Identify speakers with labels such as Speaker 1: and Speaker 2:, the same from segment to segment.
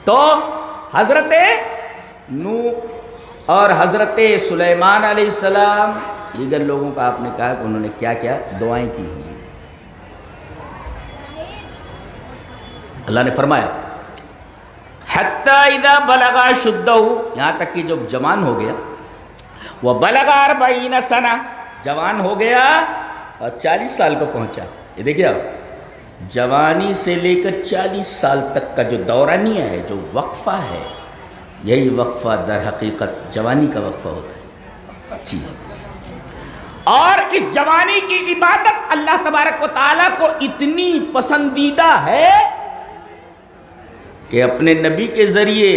Speaker 1: تو حضرت نوح اور حضرت سلیمان علیہ السلام دیگر لوگوں کا آپ نے کہا کہ انہوں نے کیا کیا دعائیں کی ہوں گی. اللہ نے فرمایا حتی اذا بلغ اشدہ، یہاں تک کہ جب جوان ہو گیا، وہ بلغ 40 سنہ، جوان ہو گیا اور 40 سال کو پہنچا. یہ دیکھیے آپ، جوانی سے لے کر 40 سال تک کا جو دورانیہ ہے، جو وقفہ ہے، یہی وقفہ در حقیقت جوانی کا وقفہ ہوتا ہے. جی، اور اس جوانی کی عبادت اللہ تبارک و تعالیٰ کو اتنی پسندیدہ ہے کہ اپنے نبی کے ذریعے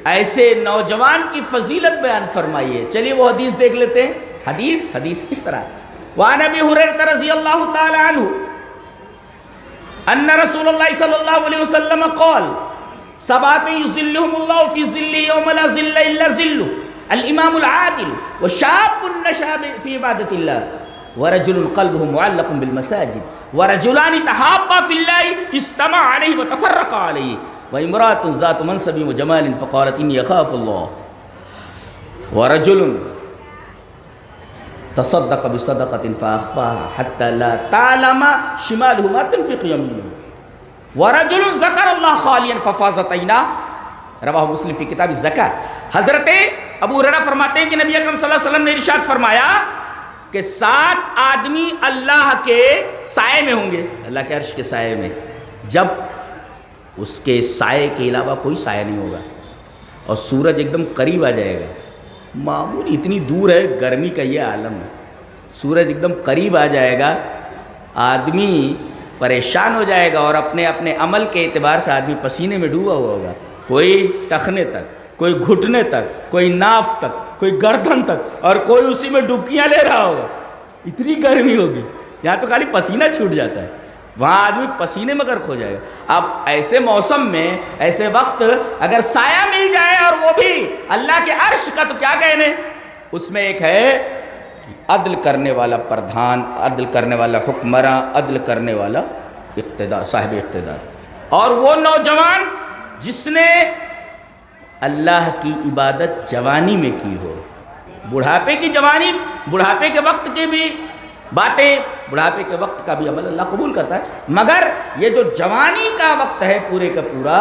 Speaker 1: ایسے نوجوان کی فضیلت بیان فرمائیے. چلیے وہ حدیث دیکھ لیتے ہیں. حدیث اس طرح، وعن ابی ہریرہ رضی اللہ تعالی عنہ ان رسول اللہ صلی اللہ علیہ وسلم قال سبعۃ یظلهم اللہ فی ظلہ یوم لا ظل الا ظلہ، الامام العادل وشاب نشأ فی عبادۃ اللہ ورجل قلبه معلق بالمساجد ورجلان تحابا فی اللہ اجتمعا علیہ وتفرقا علیہ وامرأة ذات منصب وجمال فقالت انی اخاف اللہ ورجل تصدق بصدقة فأخفاها حتى لا تعلم شماله ما تنفق يمينه ورجل ذكر الله خاليا ففاضت عيناه، رواہ مسلم فی کتاب الزکاۃ. حضرت ابو ہریرہ فرماتے ہیں کہ نبی اکرم صلی اللہ علیہ وسلم نے ارشاد فرمایا کہ 7 آدمی اللہ کے سائے میں ہوں گے، اللہ کے عرش کے سائے میں، جب اس کے سائے کے علاوہ کوئی سایہ نہیں ہوگا، اور سورج ایک دم قریب آ جائے گا. معمولی اتنی دور ہے، گرمی کا یہ عالم ہے، سورج ایک دم قریب آ جائے گا، آدمی پریشان ہو جائے گا، اور اپنے عمل کے اعتبار سے آدمی پسینے میں ڈوبا ہوا ہوگا، کوئی ٹخنے تک، کوئی گھٹنے تک، کوئی ناف تک، کوئی گردن تک، اور کوئی اسی میں ڈبکیاں لے رہا ہوگا. اتنی گرمی ہوگی، یہاں تو خالی پسینہ چھوٹ جاتا ہے، وہاں آدمی پسینے میں غرق ہو جائے گا. اب ایسے موسم میں، ایسے وقت اگر سایہ مل جائے اور وہ بھی اللہ کے عرش کا، تو کیا کہنے. اس میں ایک ہے عدل کرنے والا پردھان، عدل کرنے والا حکمراں، عدل کرنے والا اقتدار، صاحب اقتدار، اور وہ نوجوان جس نے اللہ کی عبادت جوانی میں کی ہو. بڑھاپے کی جوانی، بڑھاپے کے وقت کی بھی باتیں، بڑھاپے کے وقت کا بھی عمل اللہ قبول کرتا ہے، مگر یہ جو جوانی کا وقت ہے پورے کا پورا،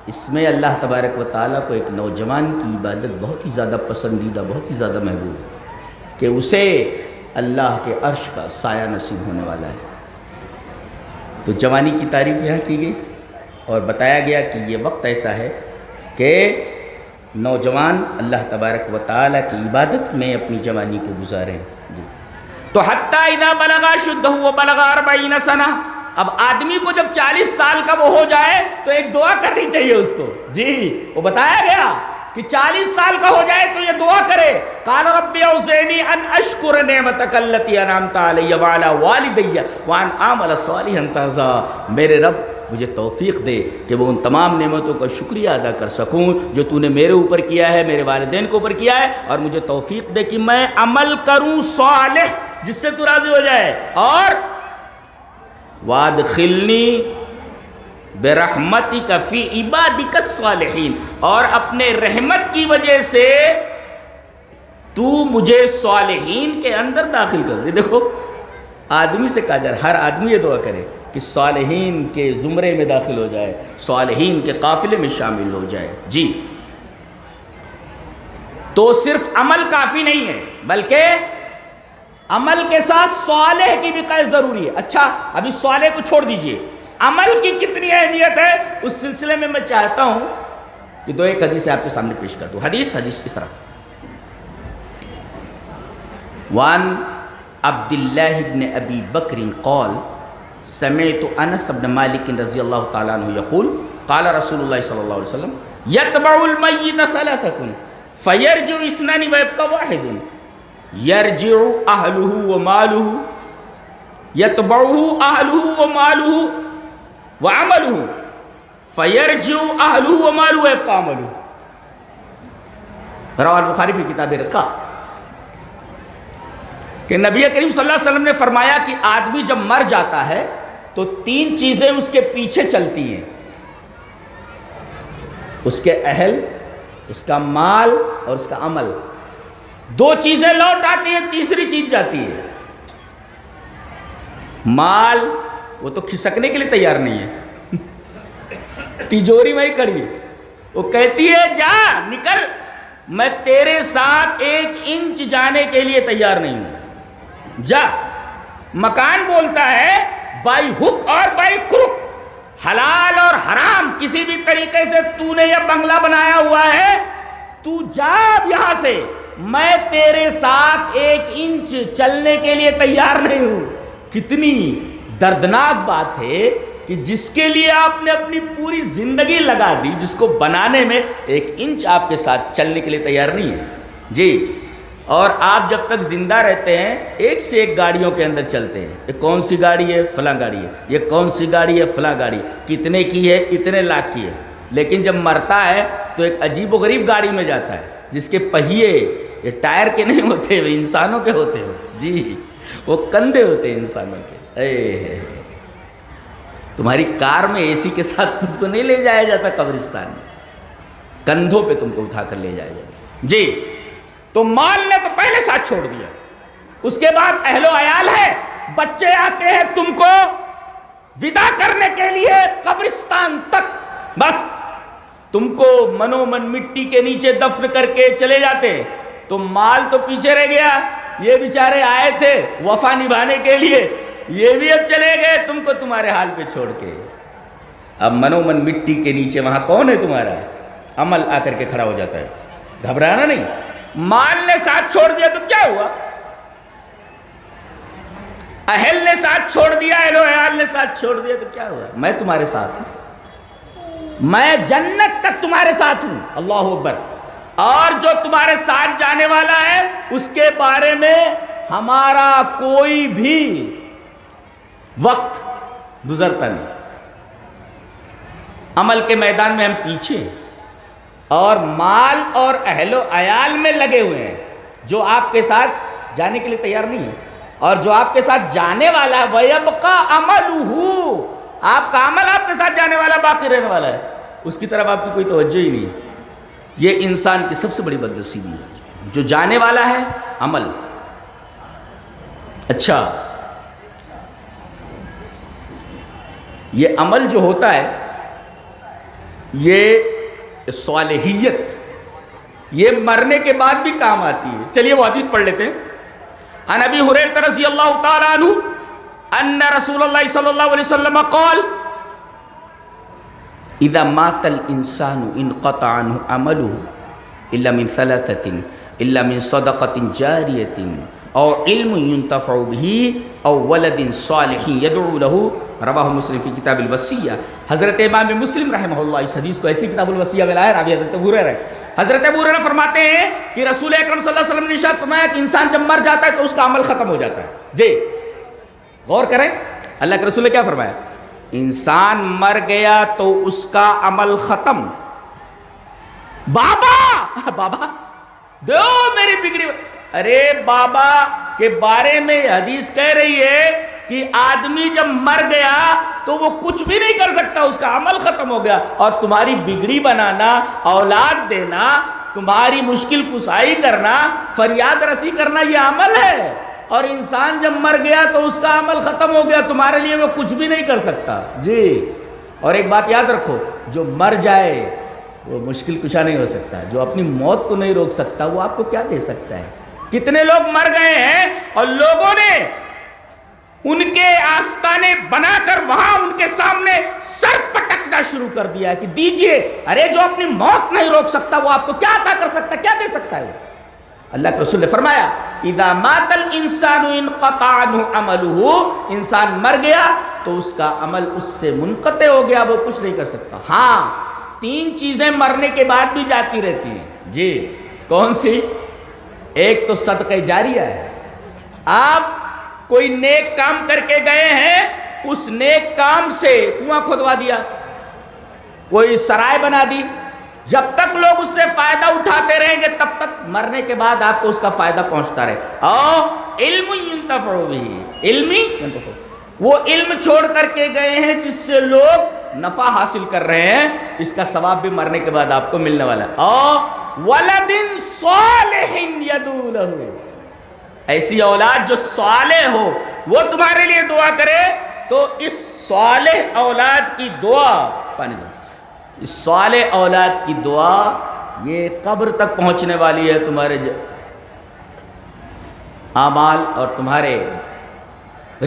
Speaker 1: اس میں اللہ تبارک و تعالیٰ کو ایک نوجوان کی عبادت بہت ہی زیادہ پسندیدہ، بہت ہی زیادہ محبوب ہے کہ اسے اللہ کے عرش کا سایہ نصیب ہونے والا ہے. تو جوانی کی تعریف یہاں کی گئی اور بتایا گیا کہ یہ وقت ایسا ہے کہ نوجوان اللہ تبارک و تعالیٰ کی عبادت میں اپنی جوانی کو گزاریں. جی، تو حتی اذا بلغ اشدہ وبلغ 40 سنہ، اب آدمی کو جب 40 سال کا وہ ہو جائے تو ایک دعا کرنی چاہیے اس کو. جی، وہ بتایا گیا کہ 40 سال کا ہو جائے تو یہ دعا کرے. قال رب اوزعنی ان اشکر نعمتک التی انعمت علی وعلی والدی وان اعمل صالحا ترضیہ. میرے رب مجھے توفیق دے کہ وہ ان تمام نعمتوں کا شکریہ ادا کر سکوں جو تو نے میرے اوپر کیا ہے، میرے والدین کے اوپر کیا ہے، اور مجھے توفیق دے کہ میں عمل کروں صالح جس سے تو راضی ہو جائے. اور وادخلنی برحمتک فی عبادک الصالحین، اور اپنے رحمت کی وجہ سے تو مجھے صالحین کے اندر داخل کر دے. دیکھو آدمی سے کہا جا رہا، ہر آدمی یہ دعا کرے کہ صالحین کے زمرے میں داخل ہو جائے، صالحین کے قافلے میں شامل ہو جائے. جی، تو صرف عمل کافی نہیں ہے، بلکہ عمل کے ساتھ صالح کی بھی قید ضروری ہے. اچھا، ابھی صالح کو چھوڑ دیجئے، عمل کی کتنی اہمیت ہے اس سلسلے میں میں چاہتا ہوں کہ دو ایک حدیث آپ کے سامنے پیش کر دوں. حدیث اس طرح، وان عبد اللہ بن ابی بکر قال سمعت انس بن مالک رضی اللہ تعالیٰ عنہ یقول قال رسول اللہ صلی اللہ علیہ وسلم یتبع المیت ثلاثة فیرجع اثنان ویبقى واحد یرجع اہلہ ومالہ یتبعہ اہلہ ومالہ وعملہ فیرجع اہلہ ومالہ ویبقى عملہ. رواہ البخاری فی کتاب الرقاق، کہ نبی کریم صلی اللہ علیہ وسلم نے فرمایا کہ آدمی جب مر جاتا ہے تو 3 چیزیں اس کے پیچھے چلتی ہیں. اس کے اہل، اس کا مال اور اس کا عمل، دو چیزیں لوٹ آتی ہیں، تیسری چیز جاتی ہے۔ مال وہ تو کھسکنے کے لیے تیار نہیں ہے، تجوری میں ہی کڑی ہے، وہ کہتی ہے جا نکل، میں تیرے ساتھ 1 انچ جانے کے لیے تیار نہیں ہوں، جا۔ مکان بولتا ہے بائی ہک اور بائی کروک، حلال اور حرام کسی بھی طریقے سے تو نے یہ بنگلہ بنایا ہوا ہے، تو جا اب یہاں سے، میں تیرے ساتھ 1 انچ چلنے کے لیے تیار نہیں ہوں۔ کتنی دردناک بات ہے کہ جس کے لیے آپ نے اپنی پوری زندگی لگا دی، جس کو بنانے میں 1 انچ آپ کے ساتھ چلنے کے لیے تیار نہیں ہے جی۔ اور آپ جب تک زندہ رہتے ہیں ایک سے ایک گاڑیوں کے اندر چلتے ہیں، یہ کون سی گاڑی ہے؟ فلاں گاڑی ہے، یہ کون سی گاڑی ہے؟ فلاں گاڑی، کتنے کی ہے؟ اتنے لاکھ کی ہے۔ لیکن جب مرتا ہے تو ایک عجیب و غریب گاڑی میں جاتا ہے جس کے پہیے یہ ٹائر کے نہیں ہوتے، وہ انسانوں کے ہوتے ہیں جی، وہ کندھے ہوتے ہیں انسانوں کے۔ تمہاری کار میں اے سی کے ساتھ تم کو نہیں لے جایا جاتا قبرستان میں، کندھوں پہ تم کو اٹھا کر لے جایا جاتا جی۔ تو مال نے تو پہلے ساتھ چھوڑ دیا، اس کے بعد اہل و عیال ہے، بچے آتے ہیں تم کو ودا کرنے کے لیے قبرستان تک، بس تم کو منو من مٹی کے نیچے دفن کر کے چلے جاتے، تو مال تو پیچھے رہ گیا، یہ بیچارے آئے تھے وفا نبھانے کے لیے، یہ بھی اب چلے گئے تم کو تمہارے حال پہ چھوڑ کے۔ اب منو من مٹی کے نیچے وہاں کون ہے تمہارا؟ عمل آ کر کے کھڑا ہو جاتا ہے، گھبرانا نہیں۔ مال نے ساتھ چھوڑ دیا تو کیا ہوا؟ اہل نے ساتھ چھوڑ دیا، اہل و عیال نے ساتھ چھوڑ دیا تو کیا ہوا؟ میں تمہارے ساتھ ہوں، میں جنت تک تمہارے ساتھ ہوں، اللہ اکبر۔ اور جو تمہارے ساتھ جانے والا ہے اس کے بارے میں ہمارا کوئی بھی وقت گزرتا نہیں، عمل کے میدان میں ہم پیچھے، اور مال اور اہل و عیال میں لگے ہوئے ہیں، جو آپ کے ساتھ جانے کے لیے تیار نہیں ہے، اور جو آپ کے ساتھ جانے والا ہے وَيَبْقَى عَمَلُهُ، آپ کا عمل آپ کے ساتھ جانے والا باقی رہنے والا ہے، اس کی طرف آپ کی کوئی توجہ ہی نہیں ہے۔ یہ انسان کی سب سے بڑی بدنصیبی ہے، جو جانے والا ہے عمل۔ اچھا، یہ عمل جو ہوتا ہے یہ صالحیت، یہ مرنے کے بعد بھی کام آتی ہے۔ چلیے وہ حدیث پڑھ لیتے ہیں۔ عن ابی ہریرہ رضی اللہ تعالی عنہ ان رسول اللہ صلی اللہ علیہ وسلم قال اذا مات الانسان انقطع عنه عمله الا من ثلاثة، الا من صدقة جاریة او علم ينتفع به او ولد صالح يدعو له، رواہ مسلم فی کتاب الوصیہ۔ حضرت امام مسلم رحمہ اللہ اس حدیث کو ایسی کتاب الوصیہ میں لایا، راوی حضرت ابو ہریرہ ہے۔ حضرت ابو ہریرہ فرماتے ہیں کہ رسول اکرم صلی اللہ علیہ وسلم نے ارشاد فرمایا کہ انسان جب مر جاتا ہے تو اس کا عمل ختم ہو جاتا ہے جی۔ غور کریں، اللہ کے رسول نے کیا فرمایا؟ انسان مر گیا تو اس کا عمل ختم۔ بابا بابا دو میری بگڑی، ارے بابا کے بارے میں حدیث کہہ رہی ہے کہ آدمی جب مر گیا تو وہ کچھ بھی نہیں کر سکتا، اس کا عمل ختم ہو گیا۔ اور تمہاری بگڑی بنانا، اولاد دینا، تمہاری مشکل کشائی کرنا، فریاد رسی کرنا، یہ عمل ہے۔ اور انسان جب مر گیا تو اس کا عمل ختم ہو گیا، تمہارے لیے وہ کچھ بھی نہیں کر سکتا جی۔ اور ایک بات یاد رکھو، جو مر جائے وہ مشکل کشا نہیں ہو سکتا، جو اپنی موت کو نہیں روک سکتا وہ آپ کو کیا دے سکتا ہے؟ کتنے لوگ مر گئے ہیں اور لوگوں نے ان کے آستانے بنا کر وہاں ان کے سامنے سر پٹکنا شروع کر دیا کہ دیجئے۔ ارے جو اپنی موت نہیں روک سکتا وہ آپ کو کیا عطا کر سکتا ہے، کیا دے سکتا ہے؟ اللہ کے رسول نے فرمایا اذا مات الانسان انقطع عنہ عملہ، انسان مر گیا تو اس کا عمل اس سے منقطع ہو گیا، وہ کچھ نہیں کر سکتا۔ ہاں 3 چیزیں مرنے کے بعد بھی جاتی رہتی ہیں جی۔ کون سی؟ ایک تو صدقہ جاریہ ہے، آپ کوئی نیک کام کر کے گئے ہیں، اس نیک کام سے کنواں کھودوا دیا، کوئی سرائے بنا دی، جب تک لوگ اس سے فائدہ اٹھاتے رہیں گے تب تک مرنے کے بعد آپ کو اس کا فائدہ پہنچتا رہے۔ اور علم ينتفع به، علمی وہ علم چھوڑ کر کے گئے ہیں جس سے لوگ نفع حاصل کر رہے ہیں، اس کا ثواب بھی مرنے کے بعد آپ کو ملنے والا ہے۔ اور ولد صالح یدعو لہ، ایسی اولاد جو صالح ہو وہ تمہارے لیے دعا کرے تو اس صالح اولاد کی دعا پانی دو، اس صالح اولاد کی دعا یہ قبر تک پہنچنے والی ہے تمہارے اعمال اور تمہارے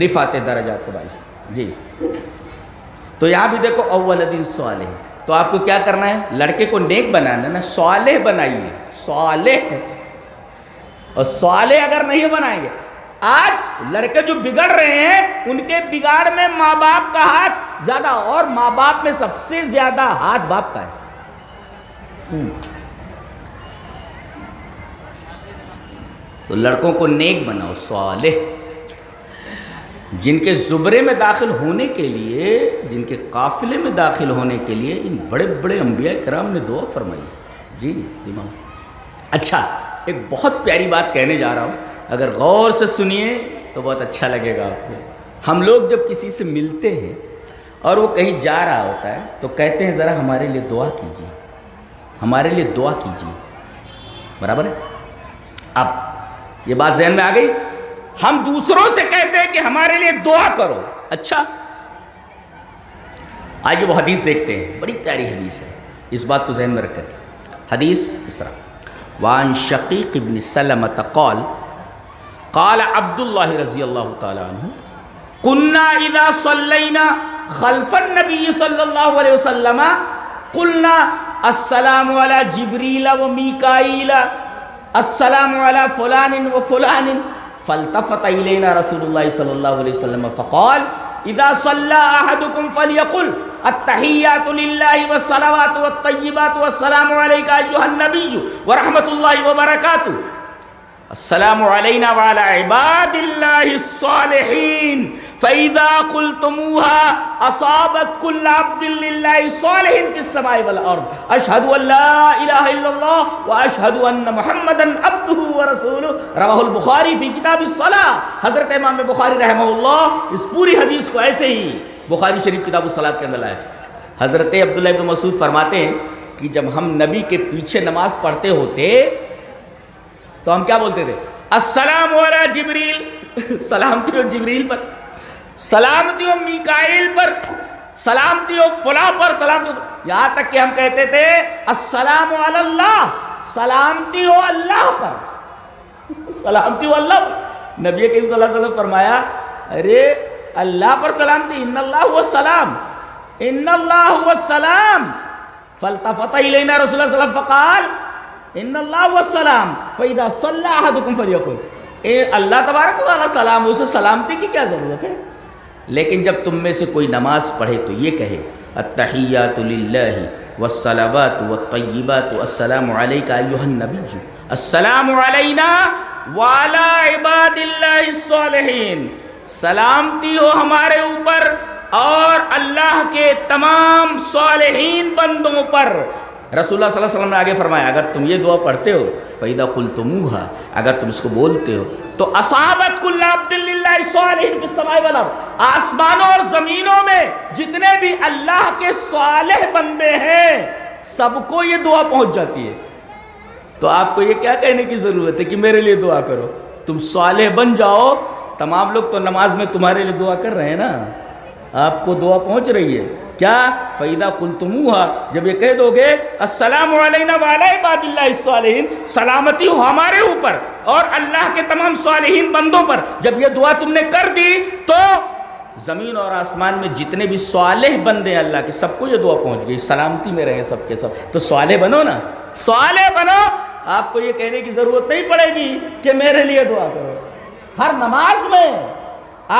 Speaker 1: رفعت درجات کے باعث۔ جی تو یہاں بھی دیکھو اولد صالح، تو آپ کو کیا کرنا ہے؟ لڑکے کو نیک بنانا نا، صالح بنائیے، صالح۔ اور صالح اگر نہیں بنائیں گے، آج لڑکے جو بگڑ رہے ہیں ان کے بگاڑ میں ماں باپ کا ہاتھ زیادہ، اور ماں باپ میں سب سے زیادہ ہاتھ باپ کا ہے۔ تو لڑکوں کو نیک بناؤ، صالح، جن کے زمرے میں داخل ہونے کے لیے، جن کے قافلے میں داخل ہونے کے لیے ان بڑے بڑے انبیاء کرام نے دعا فرمائی۔ جی امام، اچھا ایک بہت پیاری بات کہنے جا رہا ہوں، اگر غور سے سنیے تو بہت اچھا لگے گا آپ کو۔ ہم لوگ جب کسی سے ملتے ہیں اور وہ کہیں جا رہا ہوتا ہے تو کہتے ہیں ذرا ہمارے لیے دعا کیجیے، ہمارے لیے دعا کیجیے، برابر ہے؟ اب یہ بات ذہن میں آ گئی؟ ہم دوسروں سے کہتے ہیں کہ ہمارے لیے دعا کرو۔ اچھا آئیے وہ حدیث دیکھتے ہیں، بڑی پیاری حدیث ہے، اس بات کو ذہن میں رکھ کر۔ حدیث اس طرح، وعن شقیق بن سلمۃ قال قال عبد اللہ رضی اللہ تعالی عنہ كنا اذا صلینا خلف النبی صلی اللہ علیہ وسلم قلنا السلام علی جبریل و میکائیل السلام علی فلان و فلان فالتفت الینا رسول اللہ صلی اللہ علیہ وسلم فقال اذا صلى احدكم فليقل التحیات للہ والصلوات والطیبات والسلام علیک ایھا النبی ورحمۃ اللہ وبرکاتہ السلام علینا وعلی عباد اللہ الصالحین فإذا قلتموها أصابت كل عبد لله صالح في السماء والأرض أشهد أن لا إله إلا الله وأشهد أن محمدا عبده ورسوله رواه البخاری في کتاب الصلاة۔ حضرت امام بخاری رحمہ اللہ اس پوری حدیث کو ایسے ہی بخاری شریف کتاب الصلاة کے اندر لائے۔ حضرت عبداللہ بن مسعود فرماتے ہیں کہ جب ہم نبی کے پیچھے نماز پڑھتے ہوتے تو ہم کیا بولتے تھے؟ السلام علی جبریل، سلامتی ہو جبریل پر، سلامتی ہو میکائیل پر، سلامتی ہو فلاں پر، سلامتی ہو، یہاں تک کہ ہم کہتے تھے السلام علی اللہ، سلامتی ہو اللہ پر، سلامتی ہو اللہ پر۔ نبی کریم صلی اللہ علیہ وسلم فرمایا ارے اللہ پر سلامتی، ان اللہ هو السلام، ان اللہ هو السلام فالتفت الینا رسول اللہ صلی اللہ علیہ وسلم فقال ان اللہ هو السلام فاذا صلى احدكم فليقل، اللہ تبارک و تعالیٰ سلام، اسے سلامتی کی کیا ضرورت ہے؟ لیکن جب تم میں سے کوئی نماز پڑھے تو یہ کہے التحیات للہ والصلوات والطیبات السلام علیک ایھا النبی السلام علینا وعلی عباد اللہ الصالحین، سلامتی ہو ہمارے اوپر اور اللہ کے تمام صالحین بندوں پر۔ رسول اللہ صلی اللہ علیہ وسلم نے آگے فرمایا اگر تم یہ دعا پڑھتے ہو فَإِذَا قُلْتُمُوهَا، اگر تم اس کو بولتے ہو تو اصابت کل عبد للہ صالح فی السماء والارض، آسمانوں اور زمینوں میں جتنے بھی اللہ کے صالح بندے ہیں سب کو یہ دعا پہنچ جاتی ہے۔ تو آپ کو یہ کیا کہنے کی ضرورت ہے کہ میرے لیے دعا کرو؟ تم صالح بن جاؤ، تمام لوگ تو نماز میں تمہارے لیے دعا کر رہے ہیں نا، آپ کو دعا پہنچ رہی ہے کیا؟ فَإِذَا قُلْتُمُوهَا، جب یہ کہہ دو گے السلام علینا وعلی عباد اللہ الصالحین، سلامتی ہو ہمارے اوپر اور اللہ کے تمام صالحین بندوں پر، جب یہ دعا تم نے کر دی تو زمین اور آسمان میں جتنے بھی صالح بندے ہیں اللہ کے سب کو یہ دعا پہنچ گئی، سلامتی میں رہیں سب کے سب۔ تو صالح بنو نا، صالح بنو، آپ کو یہ کہنے کی ضرورت نہیں پڑے گی کہ میرے لیے دعا کرو، ہر نماز میں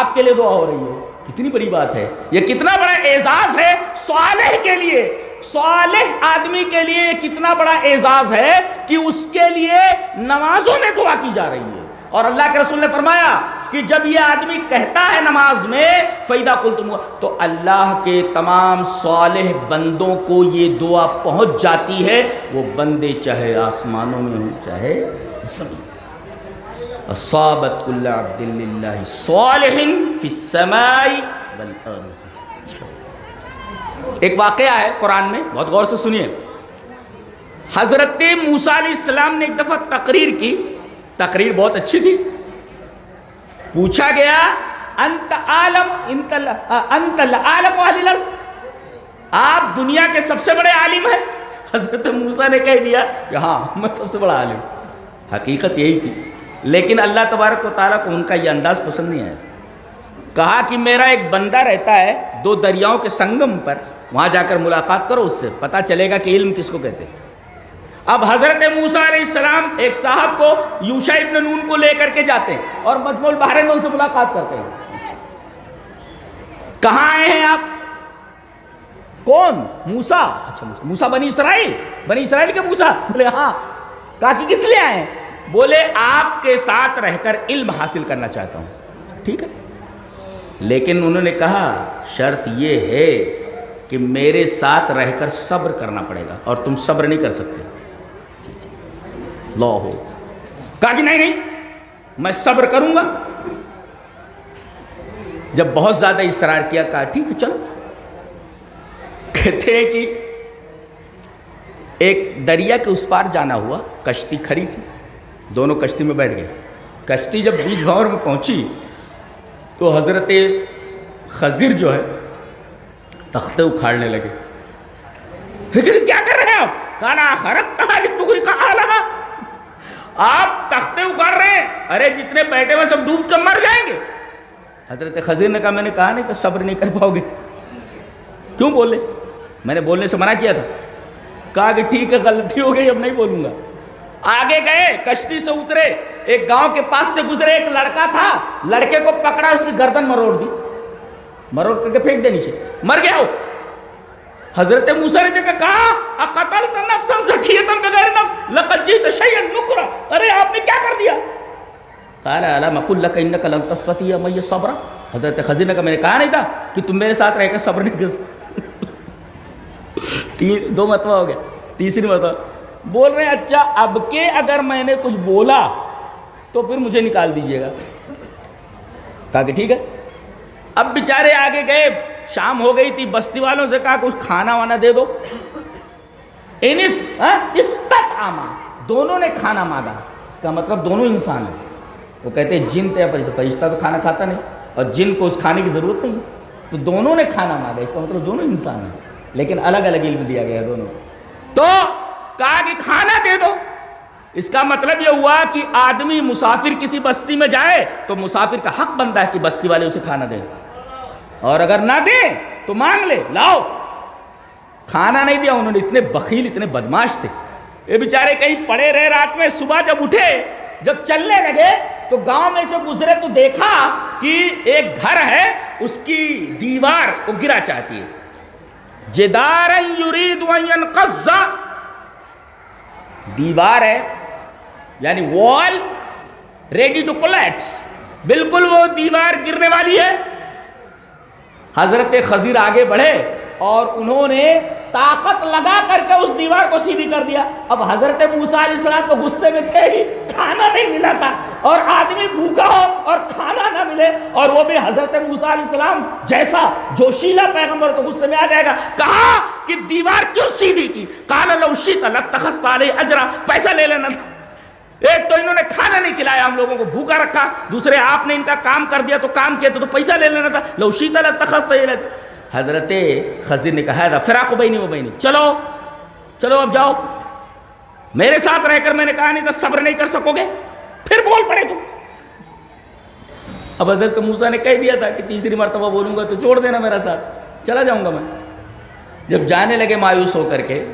Speaker 1: آپ کے لیے دعا ہو رہی ہے۔ کتنی بڑی بات ہے، یہ کتنا بڑا اعزاز ہے صالح کے لیے، صالح آدمی کے لیے یہ کتنا بڑا اعزاز ہے کہ اس کے لیے نمازوں میں دعا کی جا رہی ہے۔ اور اللہ کے رسول نے فرمایا کہ جب یہ آدمی کہتا ہے نماز میں فَإِذَا قُلْتُمُوهَا، تو اللہ کے تمام صالح بندوں کو یہ دعا پہنچ جاتی ہے، وہ بندے چاہے آسمانوں میں ہوں چاہے زمین۔ اصابت کل عبد للہ صالح فی السماء والارض۔ ایک واقعہ ہے قرآن میں، بہت غور سے سنیے. حضرت موسیٰ علیہ السلام نے ایک دفعہ تقریر کی، تقریر بہت اچھی تھی. پوچھا گیا انت عالم اہل الارض، آپ دنیا کے سب سے بڑے عالم ہیں؟ حضرت موسیٰ نے کہہ دیا کہ ہاں میں سب سے بڑا عالم. حقیقت یہی تھی، لیکن اللہ تبارک و تعالیٰ کو ان کا یہ انداز پسند نہیں آیا. کہا کہ میرا ایک بندہ رہتا ہے 2 دریاؤں کے سنگم پر، وہاں جا کر ملاقات کرو، اس سے پتہ چلے گا کہ علم کس کو کہتے ہیں. اب حضرت موسیٰ علیہ السلام ایک صاحب کو یوشع ابن نون کو لے کر کے جاتے ہیں اور مجمع البحرین میں ان سے ملاقات کرتے ہیں. کہاں آئے ہیں آپ؟ کون؟ موسیٰ. اچھا موسیٰ بنی اسرائیل کے موسیٰ؟ بولے ہاں. کہا کہ کس لیے آئے ہیں؟ بولے آپ کے ساتھ رہ کر علم حاصل کرنا چاہتا ہوں. ٹھیک ہے، لیکن انہوں نے کہا شرط یہ ہے کہ میرے ساتھ رہ کر صبر کرنا پڑے گا، اور تم صبر نہیں کر سکتے. لو ہو. کہا کہ نہیں میں صبر کروں گا. جب بہت زیادہ اصرار کیا کہا ٹھیک ہے چلو. کہتے ہیں کہ ایک دریا کے اس پار جانا ہوا، کشتی کھڑی تھی، دونوں کشتی میں بیٹھ گئے. کشتی جب بیچ بھنور میں پہنچی تو حضرت خضر جو ہے تختے اکھاڑنے لگے. کیا کر رہے ہیں آپ؟ کالا خرقتھا لتغرق اہلھا، آپ تختے اکھاڑ رہے ہیں، ارے جتنے بیٹھے ہوئے سب ڈوب کر مر جائیں گے. حضرت خضر نے کہا میں نے کہا نہیں تو صبر نہیں کر پاؤ گے. کیوں بولے؟ میں نے بولنے سے منع کیا تھا. کہا کہ ٹھیک ہے غلطی ہو گئی اب نہیں بولوں گا. آگے گئے، کشتی سے اترے، ایک گاؤں کے پاس سے گزرے، ایک لڑکا تھا، لڑکے کو پکڑا، اس کی گردن مروڑ دی، مروڑ کر کے پھینک دے نیچے، مر گیا ہو. حضرت موسیٰ نے کہا اقتلت نفسا زکیۃ بغیر نفس لقد جئت شیئا نکرا، ارے آپ نے کیا کر دیا؟ قال الم اقل لك انك لن تستطيع معي صبرا. حضرت خضر نے کہا میں نے کہا نہیں تھا کہ تم میرے ساتھ رہ کر صبر نہیں کر سکتے. 2 مرتبہ ہو گیا، تیسری مرتبہ بول رہے ہیں اچھا اب کے اگر میں نے کچھ بولا تو پھر مجھے نکال دیجئے گا. کہا کہ ٹھیک ہے. اب بیچارے آگے گئے، شام ہو گئی تھی، بستی والوں سے کہا کچھ کھانا وانا دے دو. استطعما، دونوں نے کھانا مانگا. اس کا مطلب دونوں انسان ہیں. وہ کہتے ہیں جن یا فرشتہ، فرشتہ تو کھانا کھاتا نہیں اور جن کو اس کھانے کی ضرورت نہیں ہے، تو دونوں نے کھانا مانگا. اس کا مطلب دونوں انسان ہیں، لیکن الگ الگ علم دیا گیا دونوں. تو کہا کہ کھانا دے دو. اس کا مطلب یہ ہوا کہ آدمی مسافر کسی بستی میں جائے تو مسافر کا حق بنتا ہے کہ بستی والے اسے کھانا دیں، اور اگر نہ دیں تو مانگ لے، لاؤ. کھانا نہیں دیا انہوں نے، اتنے بخیل اتنے بدماش تھے. یہ بیچارے کہیں پڑے رہے رات میں. صبح جب اٹھے، جب چلنے لگے تو گاؤں میں سے گزرے تو دیکھا کہ ایک گھر ہے، اس کی دیوار وہ گرا چاہتی ہے. جدارا یرید ان ينقض، دیوار ہے یعنی وال ریڈی ٹو کولیپس، بالکل وہ دیوار گرنے والی ہے. حضرت خضر آگے بڑھے اور انہوں نے طاقت لگا کر کے اس دیوار کو سیدھی کر دیا. اب حضرت موسیٰ علیہ السلام تو غصے میں تھے ہی، کھانا نہیں ملا تھا، اور آدمی بھوکا ہو اور کھانا نہ ملے، اور وہ بھی حضرت موسیٰ علیہ السلام جیسا جوشیلا پیغمبر، تو غصے میں آ جائے گا. کہا کہ دیوار کیوں سیدھی کی؟ قال لو شئت لاتخذت علیہ اجرا، پیسہ لے لینا تھا. ایک تو انہوں نے کھانا نہیں کھلایا، ہم لوگوں کو بھوکا رکھا، دوسرے آپ نے ان کا کام کر دیا تو کام کیا تو پیسہ لے لینا تھا. لو شئت لاتخذت علیہ. حضرت خضر نے کہا فراق بینی و بینی، چلو اب جاؤ، میرے ساتھ رہ کر میں نے کہا نہیں تھا صبر نہیں کر سکو گے، پھر بول پڑے تم. اب حضرت موسیٰ نے کہہ دیا تھا کہ تیسری مرتبہ بولوں گا تو چھوڑ دینا میرا ساتھ، چلا جاؤں گا میں. جب جانے لگے مایوس ہو کر کے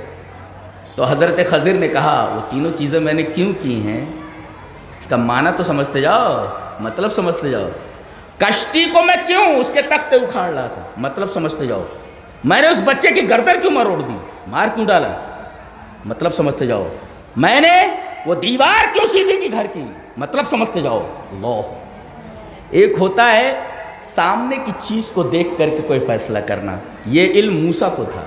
Speaker 1: تو حضرت خضر نے کہا وہ تینوں چیزیں میں نے کیوں کی ہیں، اس کا معنی تو سمجھتے جاؤ، مطلب سمجھتے جاؤ. کشتی کو میں کیوں اس کے تختے اکھاڑ رہا تھا، مطلب سمجھتے جاؤ. میں نے اس بچے کی گردن کیوں مروڑ دی، مار کیوں ڈالا، مطلب سمجھتے جاؤ. میں نے وہ دیوار کیوں سیدھی کی گھر کی، مطلب سمجھتے جاؤ. اللہ، ایک ہوتا ہے سامنے کی چیز کو دیکھ کر کے کوئی فیصلہ کرنا، یہ علم موسیٰ کو تھا،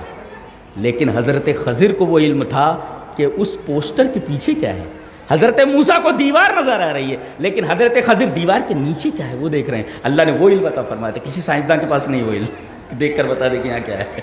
Speaker 1: لیکن حضرت خضر کو وہ علم تھا کہ اس پوسٹر کے پیچھے کیا ہے. حضرت موسیٰ کو دیوار نظر آ رہی ہے، لیکن حضرت خضر دیوار کے نیچے کیا ہے وہ دیکھ رہے ہیں. اللہ نے وہ علم عطا فرمایا تھا، کسی سائنسداں کے پاس نہیں وہ علم. دیکھ کر بتا دے کہ یہاں کیا ہے.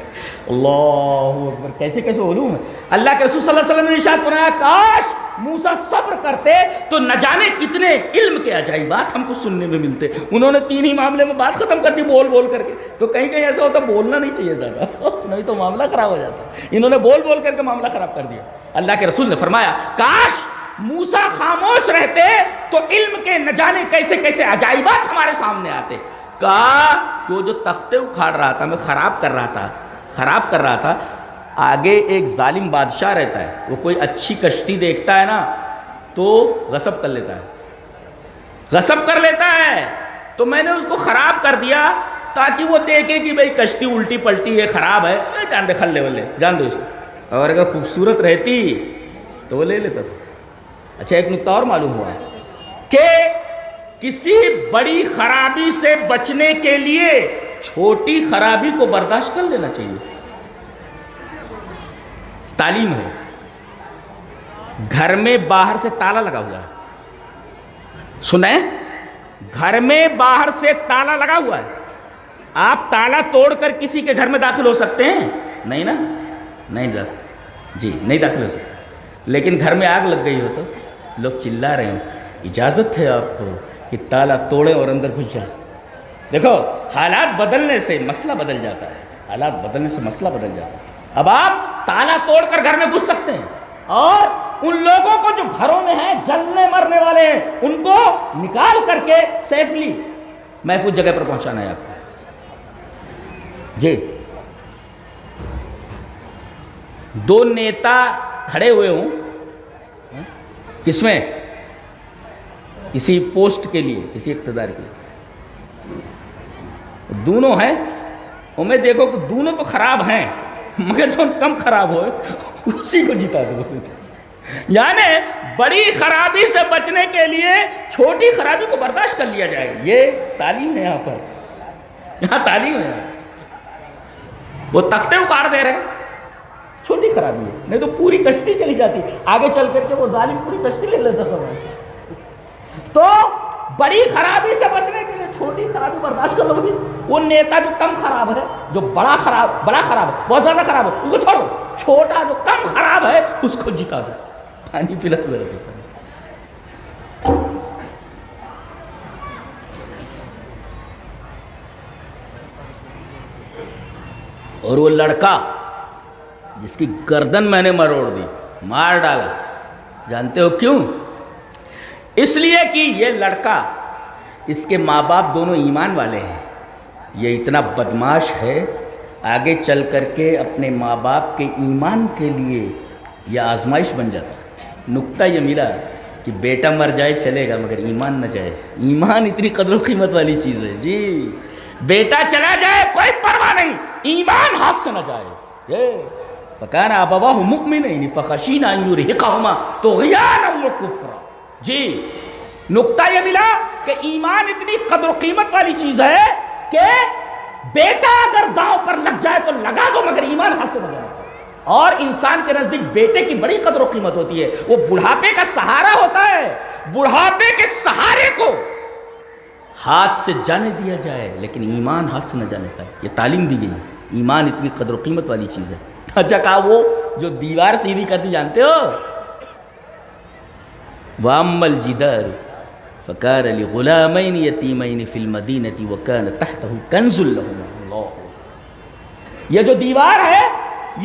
Speaker 1: اللہ اکبر، کیسے کیسے علوم ہے. اللہ کے رسول صلی اللہ علیہ وسلم نے ارشاد فرمایا کاش موسیٰ صبر کرتے تو نہ جانے کتنے علم کے عجائبات ہم کو سننے میں ملتے. انہوں نے 3 ہی معاملے میں بات ختم کر دی بول بول کر کے. تو کہیں کہیں ایسا ہوتا بولنا نہیں چاہیے زیادہ نہیں تو معاملہ خراب ہو جاتا. انہوں نے بول بول کر کے معاملہ خراب کر دیا. اللہ کے رسول نے فرمایا کاش موسیٰ خاموش رہتے تو علم کے نہ جانے کیسے کیسے عجائبات ہمارے سامنے آتے. کہا کہ وہ جو تختے اکھاڑ رہا تھا میں خراب کر رہا تھا آگے ایک ظالم بادشاہ رہتا ہے. وہ کوئی اچھی کشتی دیکھتا ہے نا تو غصب کر لیتا ہے. تو میں نے اس کو خراب کر دیا تاکہ وہ دیکھے کہ بھئی کشتی الٹی پلٹی ہے خراب ہے جان دے کھلے والے جان دو اس کو. اور اگر خوبصورت رہتی تو وہ لے لیتا تھا. اچھا ایک نکتہ اور معلوم ہوا کہ کسی بڑی خرابی سے بچنے کے لیے چھوٹی خرابی کو برداشت کر لینا چاہیے. تعلیم ہے. گھر میں باہر سے تالا لگا ہوا ہے. سنیں گھر میں باہر سے تالا لگا ہوا ہے. آپ تالا توڑ کر کسی کے گھر میں داخل ہو سکتے ہیں؟ نہیں نا, نہیں جا سکتے جی, نہیں داخل ہو سکتے. لیکن گھر میں آگ لگ گئی ہو تو لوگ چلا رہے ہوں اجازت ہے آپ کو کہ تالا توڑے اور اندر گھس جائیں. دیکھو حالات بدلنے سے مسئلہ بدل جاتا ہے. حالات بدلنے سے مسئلہ بدل جاتا ہے. اب آپ تالا توڑ کر گھر میں گھس سکتے ہیں اور ان لوگوں کو جو گھروں میں ہیں جلنے مرنے والے ہیں ان کو نکال کر کے سیفلی محفوظ جگہ پر پہنچانا ہے آپ کو. جی 2 نیتا کھڑے ہوئے ہوں کس میں, کسی پوسٹ کے لیے, کسی اقتدار کے لیے, دونوں ہیں اور میں دیکھو کہ دونوں تو خراب ہیں مگر جو کم خراب ہوئے اسی کو جتا دو. یعنی بڑی خرابی سے بچنے کے لیے چھوٹی خرابی کو برداشت کر لیا جائے. یہ تعلیم ہے یہاں پر, یہاں تعلیم ہے. وہ تختے اکاڑ دے رہے چھوٹی خرابی ہے, نہیں تو پوری کشتی چلی جاتی. آگے چل کر کے وہ ظالم پوری کشتی لے لیتا تھا. تو بڑی خرابی سے بچنے کے لیے چھوٹی خرابی برداشت کر لو گی. وہ نیتا جو کم خراب ہے, جو بڑا خراب ہے, بہت زیادہ خراب ہے, اس کو چھوڑ دو. چھوٹا جو کم خراب ہے اس کو جتا دو. پانی پلا ضرورت ہے. اور وہ لڑکا جس کی گردن میں نے مروڑ دی, مار ڈالا, جانتے ہو کیوں؟ اس لیے کہ یہ لڑکا, اس کے ماں باپ دونوں ایمان والے ہیں. یہ اتنا بدماش ہے آگے چل کر کے اپنے ماں باپ کے ایمان کے لیے یہ آزمائش بن جاتا. نکتہ یہ ملا کہ بیٹا مر جائے چلے گا مگر ایمان نہ جائے. ایمان اتنی قدر و قیمت والی چیز ہے جی. بیٹا چلا جائے کوئی پرواہ نہیں, ایمان ہاتھ سے نہ جائے. فَكَانَ أَبَوَاهُ مُؤْمِنَيْنِ فَخَشِينَا أَن يُرْهِقَهُمَا طُغْيَانًا وَكُفْرًا. جی نکتہ یہ ملا کہ ایمان اتنی قدر و قیمت والی چیز ہے کہ بیٹا اگر داؤں پر لگ جائے تو لگا دو مگر ایمان ہاتھ سے نہ جائے. اور انسان کے نزدیک بیٹے کی بڑی قدر و قیمت ہوتی ہے. وہ بڑھاپے کا سہارا ہوتا ہے. بڑھاپے کے سہارے کو ہاتھ سے جانے دیا جائے لیکن ایمان ہاتھ سے نہ جانے دیتا. یہ تعلیم دی گئی. ایمان اتنی قدر و قیمت والی چیز ہے. اچھا کہا وہ جو دیوار سیدھی کرتی جانتے ہو, وَأَمَّا الْجِدَارُ فَكَانَ لِغُلَامَيْنِ يَتِيمَيْنِ فِي الْمَدِينَةِ وَكَانَ تَحْتَهُ كَنْزٌ لَهُمَا. یہ جو دیوار ہے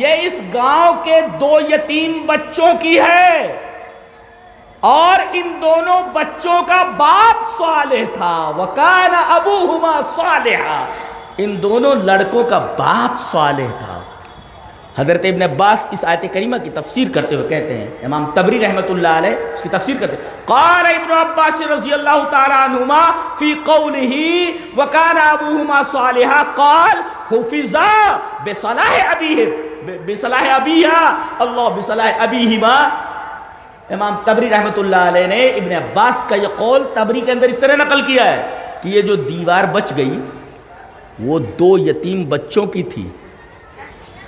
Speaker 1: یہ اس گاؤں کے 2 یتیم بچوں کی ہے اور ان دونوں بچوں کا باپ صالح تھا. وَكَانَ أَبُوهُمَا صَالِحًا. ان دونوں لڑکوں کا باپ صالح تھا. حضرت ابن عباس اس آیت کریمہ کی تفسیر کرتے ہوئے کہتے ہیں, امام طبری رحمۃ اللہ علیہ اس کی تفسیر کرتے ہیں, قال ابن عباس رضی اللہ تعالی عنہما فی قولہ وکان ابوہما صالحا قال حفظا بصلاح ابیہ بصلاح ابیہا اللہ بصلاح ابیہما. امام طبری رحمۃ اللہ علیہ نے ابن عباس کا یہ قول طبری کے اندر اس طرح نقل کیا ہے کہ یہ جو دیوار بچ گئی وہ 2 یتیم بچوں کی تھی.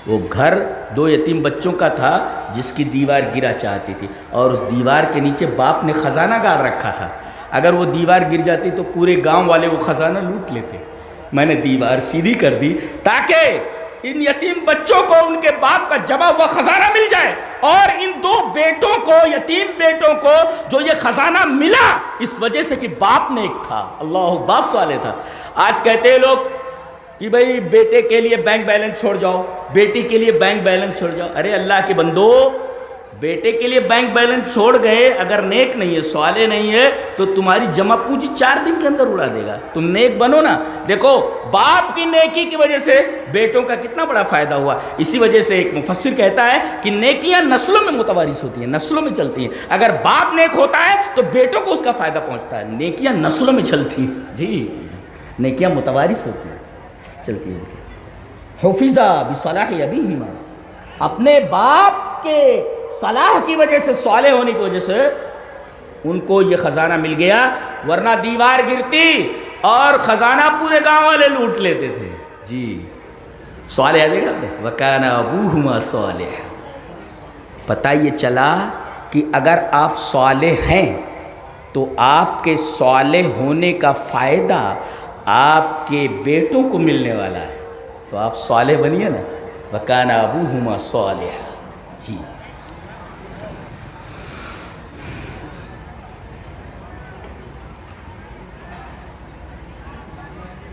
Speaker 1: وہ گھر 2 یتیم بچوں کا تھا جس کی دیوار گرا چاہتی تھی اور اس دیوار کے نیچے باپ نے خزانہ گاڑ رکھا تھا. اگر وہ دیوار گر جاتی تو پورے گاؤں والے وہ خزانہ لوٹ لیتے. میں نے دیوار سیدھی کر دی تاکہ ان یتیم بچوں کو ان کے باپ کا جمع ہوا خزانہ مل جائے، اور ان دو بیٹوں کو، یتیم بیٹوں کو جو یہ خزانہ ملا اس وجہ سے کہ باپ نیک تھا، اللہ باپ صالح تھا۔ آج کہتے ہیں لوگ کہ بھئی بیٹے کے لیے بینک بیلنس چھوڑ جاؤ، بیٹی کے لیے بینک بیلنس چھوڑ جاؤ۔ ارے اللہ کے بندو، بیٹے کے لیے بینک بیلنس چھوڑ گئے، اگر نیک نہیں ہے، صالح نہیں ہے، تو تمہاری جمع پونجی 4 دن کے اندر اڑا دے گا۔ تم نیک بنو نا۔ دیکھو باپ کی نیکی کی وجہ سے بیٹوں کا کتنا بڑا فائدہ ہوا۔ اسی وجہ سے ایک مفسر کہتا ہے کہ نیکیاں نسلوں میں متوارث ہوتی ہیں، نسلوں میں چلتی ہیں۔ اگر باپ نیک ہوتا ہے تو بیٹوں کو اس کا فائدہ پہنچتا ہے۔ نیکیاں نسلوں میں چلتی ہیں، جی نیکیاں متوارث ہوتی ہیں، چلتی ہیں۔ حفظہ بصلاح ابیہما، اپنے باپ کے صلاح کی وجہ سے، صالح ہونے کی وجہ سے ان کو یہ خزانہ مل گیا، ورنہ دیوار گرتی اور خزانہ پورے گاؤں والے لوٹ لیتے تھے۔ جی صالح دیکھا آپ نے، وَكَانَ أَبُوهُمَا صَالِحًا۔ پتہ یہ چلا کہ اگر آپ صالح ہیں تو آپ کے صالح ہونے کا فائدہ آپ کے بیٹوں کو ملنے والا ہے، تو آپ صالح بنیے نا۔ وَكَانَ أَبُوهُمَا صَالِحًا۔ جی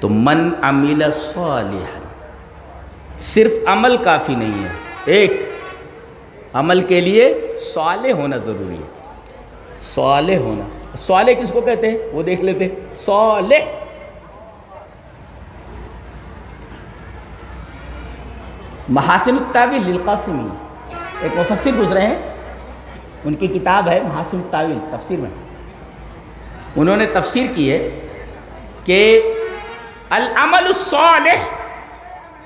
Speaker 1: تو من عمل صالحا، صرف عمل کافی نہیں ہے، ایک عمل کے لیے صالح ہونا ضروری ہے۔ صالح ہونا، صالح کس کو کہتے ہیں وہ دیکھ لیتے ہیں۔ صالح محاسن التاویل للقاسمی، ایک مفسر گزرے ہیں، ان کی کتاب ہے محاسن التاویل تفسیر میں، انہوں نے تفسیر کی ہے کہ العمل الصالح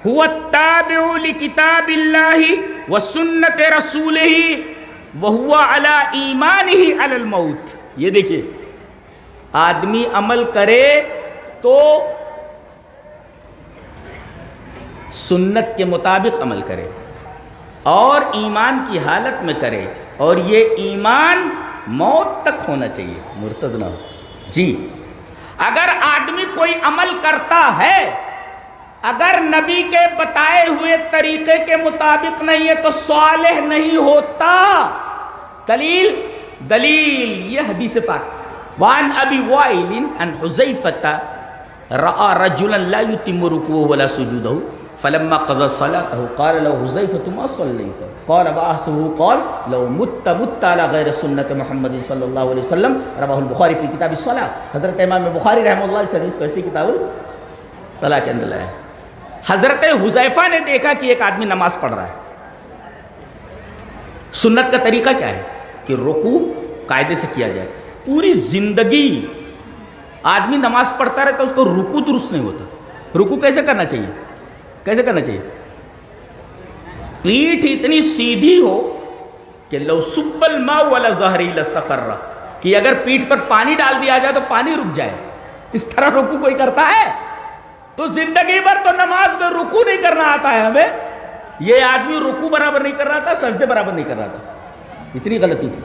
Speaker 1: هو التابع لکتاب اللہ وسنت رسولہ وهو على ایمانہ علی الموت۔ یہ دیکھیے، آدمی عمل کرے تو سنت کے مطابق عمل کرے اور ایمان کی حالت میں کرے، اور یہ ایمان موت تک ہونا چاہیے، مرتد نہ ہو۔ جی اگر آدمی کوئی عمل کرتا ہے، اگر نبی کے بتائے ہوئے طریقے کے مطابق نہیں ہے تو صالح نہیں ہوتا۔ دلیل یہ حدیث پاک، وعن ابی وائل عن حذیفۃ رأى رجلا لا يتم ركوعه ولا سجوده فلما قضى صلاته قال له حذیفۃ ما صلیت قال وأحسبه قال لو مت على غیر سنت محمد صلی اللہ علیہ وسلم رواه البخاری فی کتاب الصلاۃ۔ حضرت امام بخاری رحمہ اللہ اس حدیث کو ایسی کتاب الصلاۃ کے اندر لایا۔ حضرت حذیفہ نے دیکھا کہ ایک آدمی نماز پڑھ رہا ہے، سنت کا طریقہ کیا ہے کہ رکوع قاعدے سے کیا جائے۔ پوری زندگی آدمی نماز پڑھتا رہتا ہے، اس کو رکوع درست نہیں ہوتا۔ رکوع کیسے کرنا چاہیے؟ کیسے کرنا چاہیے؟ پیٹھ اتنی سیدھی ہو کہ لو صب الماء ولا ظہری لاستقر، کہ اگر پیٹھ پر پانی ڈال دیا جائے تو پانی رک جائے۔ اس طرح رکوع کوئی کرتا ہے؟ تو زندگی بھر تو نماز میں رکوع نہیں کرنا آتا ہے ہمیں۔ یہ آدمی رکوع برابر نہیں کر رہا تھا، سجدے برابر نہیں کر رہا تھا، اتنی غلطی تھی۔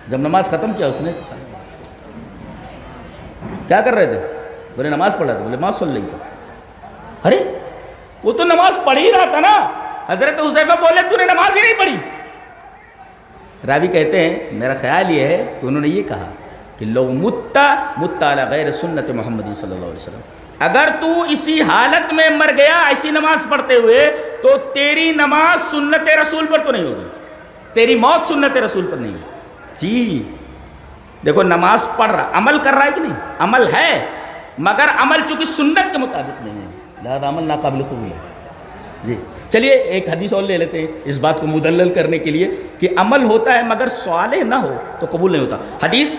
Speaker 1: جب نماز ختم کیا اس نے کیا کر رہے تھے؟ بولے نماز پڑھ رہا تھا، بولے ما صلیت۔ ارے وہ تو نماز پڑھ ہی رہا تھا نا۔ حضرت حذیفہ بولے تو نے نماز ہی نہیں پڑھی۔ راوی کہتے ہیں میرا خیال یہ ہے کہ انہوں نے یہ کہا کہ لو مت علی غیر سنت محمد صلی اللہ علیہ وسلم، اگر تو اسی حالت میں مر گیا ایسی نماز پڑھتے ہوئے تو تیری نماز سنت رسول پر تو نہیں ہوگی، تیری موت سنت رسول پر نہیں ہوگی۔ جی دیکھو نماز پڑھ رہا، عمل کر رہا ہے کہ نہیں؟ عمل ہے، مگر عمل چونکہ سنت کے مطابق نہیں ہے، لہذا عمل ناقابل قبول ہے۔ جی چلیے ایک حدیث اور لے لیتے ہیں اس بات کو مدلل کرنے کے لیے کہ عمل ہوتا ہے مگر صالح نہ ہو تو قبول نہیں ہوتا۔ حدیث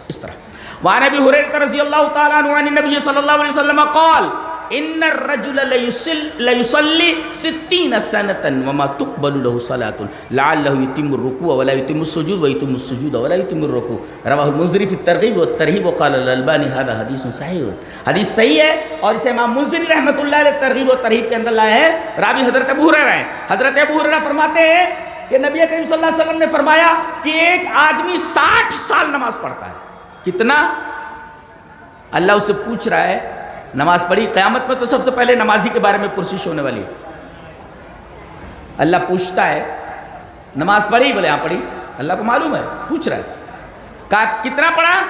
Speaker 1: اس طرح، وعن ابی ہریرہ رضی اللہ تعالی عنہ عن النبی صلی اللہ علیہ وسلم قال ان الرجل لیصلی 60 سنة وما تقبل له صلاة لعله يتم الركوع ولا يتم السجود ويتم السجود ولا يتم الركوع رواه المنذری فی الترغیب والترہیب وقال الالبانی هذا حدیث صحیح۔ حدیث صحیح ہے اور اسے امام منذری رحمۃ اللہ علیہ ترغیب و ترہیب کے اندر لائے ہیں۔ راوی حضرت ابو ہریرہ ہیں۔ حضرت ابو ہریرہ فرماتے ہیں کہ نبی کریم صلی اللہ علیہ وسلم نے فرمایا کہ ایک آدمی 60 سال نماز پڑھتا ہے۔ کتنا؟ اللہ اس سے پوچھ رہا ہے نماز پڑھی، قیامت میں تو سب سے پہلے نمازی کے بارے میں پرسش ہونے والی ہے. اللہ پوچھتا ہے نماز پڑھی؟ بولے ہاں پڑھی. اللہ کو معلوم ہے، پوچھ رہا ہے. کہا کتنا پڑھا؟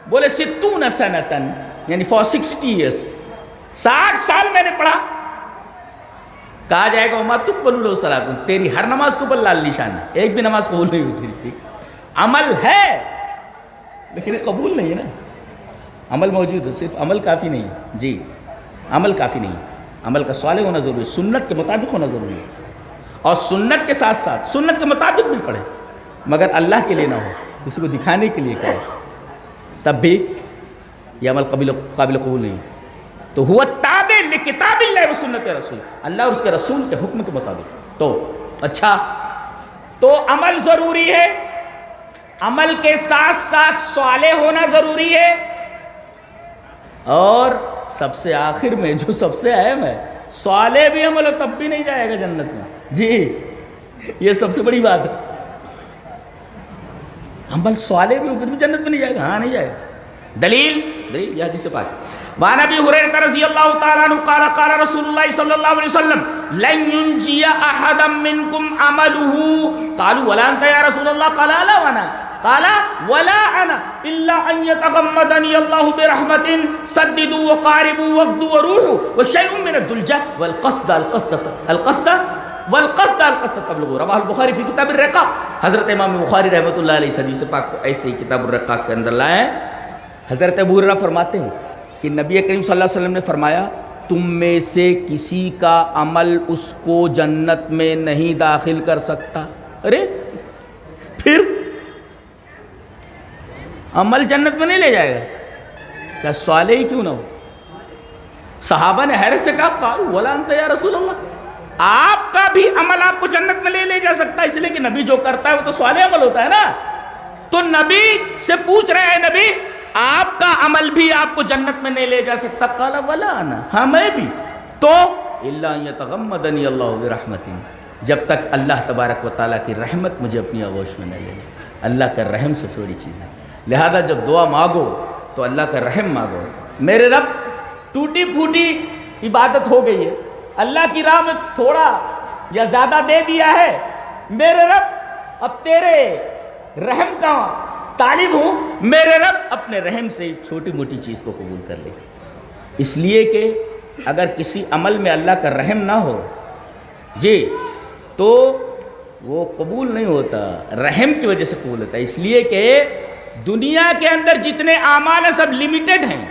Speaker 1: بولے 60 سنتن، یعنی for 60 years، 60 سال میں نے پڑھا. کہا جائے گا وما تقبل لہ صلاۃ، تیری ہر نماز کو بل لال نشان ہے، ایک بھی نماز قبول نہیں ہوتی. ٹھیک، عمل ہے لیکن قبول نہیں ہے نا. عمل موجود ہے، صرف عمل کافی نہیں ہے. جی عمل کافی نہیں ہے، عمل کا صالح ہونا ضروری ہے، سنت کے مطابق ہونا ضروری ہے. اور سنت کے ساتھ ساتھ سنت کے مطابق بھی پڑھے، مگر اللہ کے لیے نہ ہو، کسی کو دکھانے کے لیے کرے، تب بھی یہ عمل قابل قبول نہیں. تو ہوا تابع لکتاب اللہ و سنت رسول، اللہ اور اس کے رسول کے حکم کے مطابق. تو اچھا، تو عمل ضروری ہے، عمل کے ساتھ ساتھ صالح ہونا ضروری ہے. اور سب سے آخر میں جو سب سے اہم ہے، صالح بھی عمل ہو تب بھی نہیں جائے گا جنت میں. جی یہ سب سے بڑی بات ہے. عمل صالح بھی ہو پھر بھی جنت میں نہیں جائے گا. ہاں نہیں جائے گا. دلیل یہ حدیث پاک. وعن ابی ہریرہ رضی اللہ تعالی عنہ قال قال رسول اللہ صلی اللہ علیہ وسلم لن ينجي احدا منكم عمله قالوا ولا انت يا رسول الله قال لا وانا قال ولا انا الا ان يتغمدني الله برحمة سددوا وقاربوا واغدوا وروحوا وشيء من الدلجة والقصد تبلغوا. رواہ البخاری فی کتاب الرقاق. حضرت امام بخاری رحمۃ اللہ علیہ اس حدیث پاک کو ایسے ہی کتاب الرقاق کے اندر لائے ہیں. حضرت ابو ہریرہ فرماتے ہیں کہ نبی کریم صلی اللہ علیہ وسلم نے فرمایا تم میں سے کسی کا عمل اس کو جنت میں نہیں داخل کر سکتا. ارے پھر عمل جنت میں نہیں لے جائے گا؟ کیا صالح ہی کیوں نہ ہو؟ صحابہ نے حیرت سے کہا قالوا ولا انت یا رسول اللہ، آپ کا بھی عمل آپ کو جنت میں لے جا سکتا ہے، اس لیے کہ نبی جو کرتا ہے وہ تو صالح عمل ہوتا ہے نا. تو نبی سے پوچھ رہے ہیں نبی آپ کا عمل بھی آپ کو جنت میں نہیں لے جا سکتا؟ قال ولا انا، ہاں میں بھی. تو الا ان یتغمدنی اللہ برحمت، جب تک اللہ تبارک و تعالیٰ کی رحمت مجھے اپنی آغوش میں نہ لے. اللہ کا رحم سے چھوڑی چیز ہے. لہذا جب دعا مانگو تو اللہ کا رحم مانگو. میرے رب ٹوٹی پھوٹی عبادت ہو گئی ہے، اللہ کی راہ میں تھوڑا یا زیادہ دے دیا ہے، میرے رب اب تیرے رحم کا طالب ہوں، میرے رب اپنے رحم سے چھوٹی موٹی چیز کو قبول کر لے. اس لیے کہ اگر کسی عمل میں اللہ کا رحم نہ ہو جی تو وہ قبول نہیں ہوتا، رحم کی وجہ سے قبول ہوتا ہے. اس لیے کہ دنیا کے اندر جتنے اعمال ہیں سب لمیٹڈ ہیں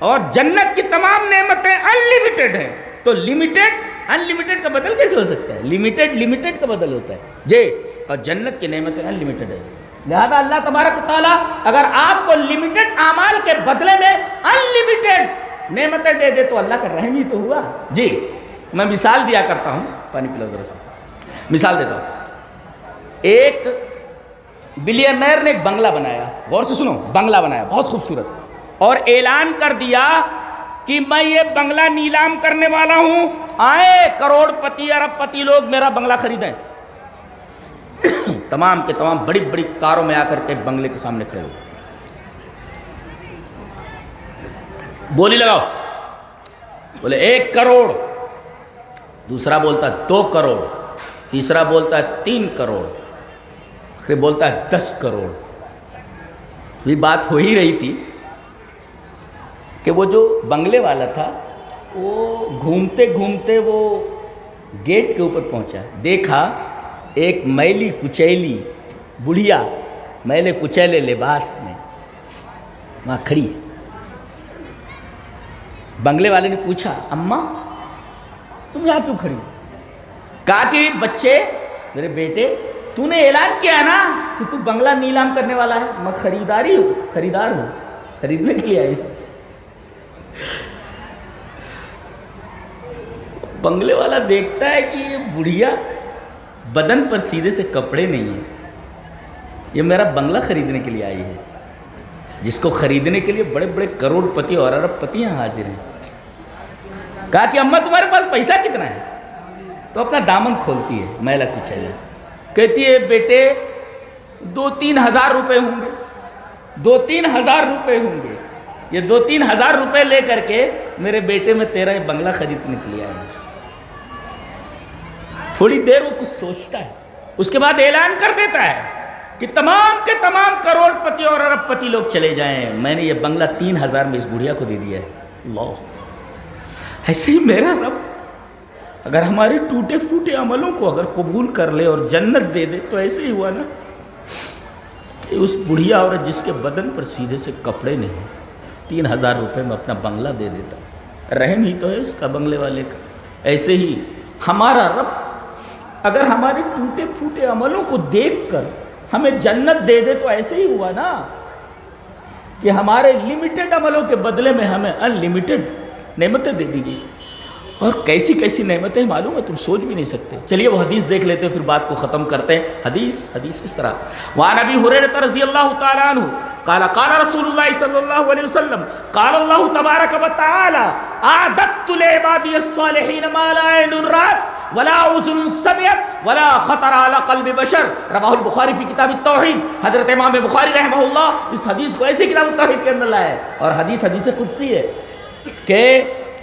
Speaker 1: اور جنت کی تمام نعمتیں انلمیٹڈ ہیں. تو لمیٹڈ انلمیٹڈ کا بدل کیسے ہو سکتا ہے؟ لمیٹڈ کا بدل ہوتا ہے جی، اور جنت کی نعمتیں انلمیٹڈ ہے. لہذا اللہ تبارک و تعالیٰ اگر آپ کو لمیٹڈ اعمال کے بدلے میں انلمیٹڈ نعمتیں دے دے تو اللہ کا رحم ہی تو ہوا. جی میں مثال دیا کرتا ہوں، پانی پلاؤ ذرا سا. مثال دیتا ہوں. ایک بلینئر نے ایک بنگلہ بنایا، غور سے سنو، بنگلہ بنایا بہت خوبصورت، اور اعلان کر دیا کہ میں یہ بنگلہ نیلام کرنے والا ہوں، آئے کروڑ پتی ارب پتی لوگ میرا بنگلہ خریدیں. تمام کے تمام بڑی بڑی کاروں میں آ کر کے بنگلے کے سامنے کھڑے ہو، بولی لگاؤ. بولے 1 کروڑ، دوسرا بولتا 2 کروڑ، تیسرا بولتا 3 کروڑ، پھر بولتا 10 کروڑ. یہ بات ہو ہی رہی تھی کہ وہ جو بنگلے والا تھا وہ گھومتے گھومتے وہ گیٹ کے اوپر پہنچا، دیکھا ایک میلی کچیلی بڑھیا میلے کچیلے لباس میں وہاں کھڑی ہے. بنگلے والے نے پوچھا اماں تم یہاں کیوں کھڑی؟ کہا کہ بچے میرے بیٹے تو نے اعلان کیا نا کہ تو بنگلہ نیلام کرنے والا ہے، میں خریدار ہوں، خریدنے کے لیے آئی. بنگلے والا دیکھتا ہے کہ یہ بڑھیا بدن پر سیدھے سے کپڑے نہیں ہیں، یہ میرا بنگلہ خریدنے کے لیے آئی ہے، جس کو خریدنے کے لیے بڑے بڑے کروڑ پتی اور ارب پتیاں حاضر ہیں. کہا کہ اماں تمہارے پاس پیسہ کتنا ہے؟ تو اپنا دامن کھولتی ہے میلا کچیلا، کہتی ہے بیٹے 2-3 ہزار روپے ہوں گے، 2-3 ہزار روپے ہوں گے. یہ 2-3 ہزار روپے لے کر کے میرے بیٹے میں تیرا یہ بنگلہ خریدنے کے لیے آیا۔ تھوڑی دیر وہ کچھ سوچتا ہے، اس کے بعد اعلان کر دیتا ہے کہ تمام کے تمام کروڑ پتی اور ارب پتی لوگ چلے جائیں، میں نے یہ بنگلہ 3000 میں اس بڑھیا کو دے دیا ہے۔ اللہ، ایسے ہی میرا رب اگر ہمارے ٹوٹے پھوٹے عملوں کو اگر قبول کر لے اور جنت دے دے تو ایسے ہی ہوا نا کہ اس بڑھیا عورت جس کے بدن پر سیدھے سے کپڑے نہیں 3000 روپے میں اپنا بنگلہ دے دیتا۔ رحم ہی تو ہے اس کا بنگلے والے کا۔ ایسے ہی ہمارا رب اگر ہمارے ٹوٹے پھوٹے عملوں کو دیکھ کر ہمیں جنت دے دے تو ایسے ہی ہوا نا کہ ہمارے لمیٹڈ عملوں کے بدلے میں ہمیں ان لمیٹڈ نعمتیں دے دی گئی۔ اور کیسی کیسی نعمتیں معلوم ہے، تم سوچ بھی نہیں سکتے۔ چلیے وہ حدیث دیکھ لیتے ہیں پھر بات کو ختم کرتے ہیں۔ حدیث اس طرح، وعن ابی ہریرہ رضی اللہ تعالی عنہ قال قال رسول اللہ صلی اللہ علیہ وسلم قال اللہ تبارک و تعالی اعددت لعبادی الصالحین ما لا عین رأت ولا اذن سمعت ولا خطر على قلب بشر، رواہ البخاری فی کتاب التوحید۔ حضرت امام بخاری رحمہ اللہ اس حدیث کو ایسے کتاب التوحید کے اندر لائے ہیں، اور حدیث قدسی ہے کہ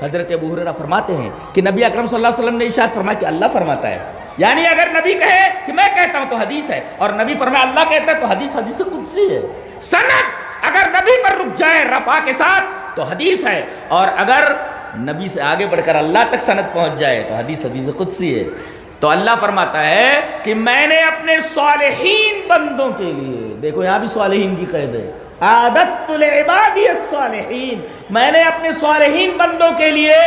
Speaker 1: حضرت ابو ہریرہ فرماتے ہیں کہ نبی اکرم صلی اللہ علیہ وسلم نے ارشاد فرمایا کہ اللہ فرماتا ہے، یعنی اگر نبی کہے کہ میں کہتا ہوں تو حدیث ہے، اور نبی فرمائے اللہ کہتا ہے تو حدیث قدسی ہے۔ سند اگر نبی پر رک جائے رفع کے ساتھ تو حدیث ہے، اور اگر نبی سے آگے بڑھ کر اللہ تک سند پہنچ جائے تو حدیث قدسی ہے۔ تو اللہ فرماتا ہے کہ میں نے اپنے صالحین بندوں کے لیے، دیکھو یہاں بھی صالحین کی قید ہے، اعددت لعبادی الصالحین، میں نے اپنے صالحین بندوں کے لیے